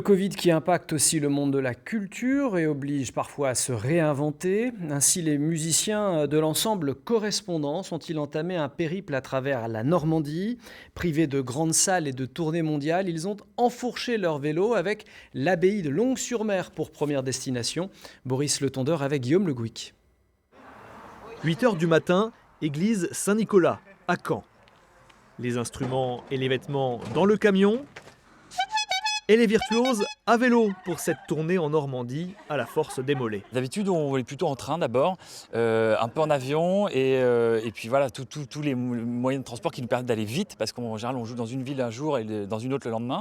Le Covid qui impacte aussi le monde de la culture et oblige parfois à se réinventer. Ainsi, les musiciens de l'ensemble Correspondance ont-ils entamé un périple à travers la Normandie. Privés de grandes salles et de tournées mondiales, ils ont enfourché leur vélo avec l'abbaye de Longues-sur-Mer pour première destination. Boris Le Tondeur avec Guillaume Le Gouic. 8 heures du matin, église Saint-Nicolas, à Caen. Les instruments et les vêtements dans le camion. Et les virtuoses à vélo pour cette tournée en Normandie à la force des mollets. D'habitude, on est plutôt en train d'abord, un peu en avion et puis voilà, tous les moyens de transport qui nous permettent d'aller vite parce qu'en général, on joue dans une ville un jour et dans une autre le lendemain.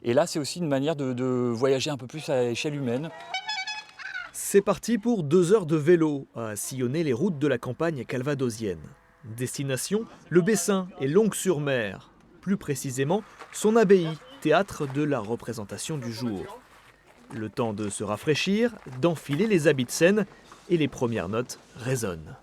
Et là, c'est aussi une manière de voyager un peu plus à échelle humaine. C'est parti pour 2 heures de vélo à sillonner les routes de la campagne calvadosienne. Destination, le Bessin et Longues-sur-Mer. Plus précisément, son abbaye, théâtre de la représentation du jour. Le temps de se rafraîchir, d'enfiler les habits de scène et les premières notes résonnent.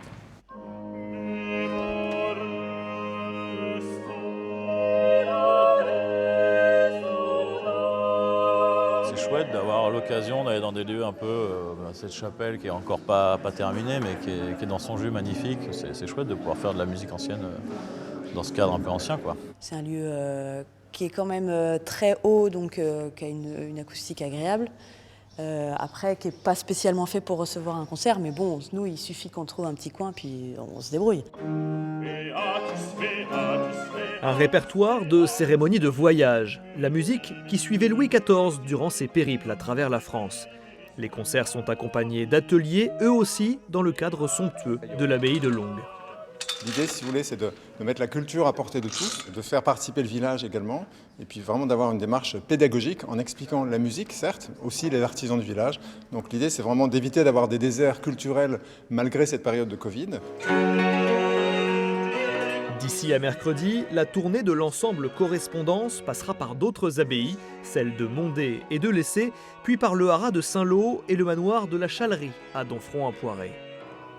C'est chouette d'avoir l'occasion d'aller dans des lieux un peu, cette chapelle qui est encore pas terminée mais qui est dans son jus magnifique. C'est chouette de pouvoir faire de la musique ancienne dans ce cadre un peu ancien, quoi. C'est un lieu qui est quand même très haut, donc qui a une acoustique agréable. Après, qui n'est pas spécialement fait pour recevoir un concert, mais bon, nous, il suffit qu'on trouve un petit coin, puis on se débrouille. Un répertoire de cérémonies de voyage, la musique qui suivait Louis XIV durant ses périples à travers la France. Les concerts sont accompagnés d'ateliers, eux aussi, dans le cadre somptueux de l'abbaye de Longues. L'idée, si vous voulez, c'est de mettre la culture à portée de tous, de faire participer le village également, et puis vraiment d'avoir une démarche pédagogique en expliquant la musique, certes, aussi les artisans du village. Donc l'idée, c'est vraiment d'éviter d'avoir des déserts culturels malgré cette période de Covid. D'ici à mercredi, la tournée de l'ensemble Correspondance passera par d'autres abbayes, celles de Mondé et de Lessé, puis par le haras de Saint-Lô et le manoir de la Chalerie à Domfront-en-Poiré.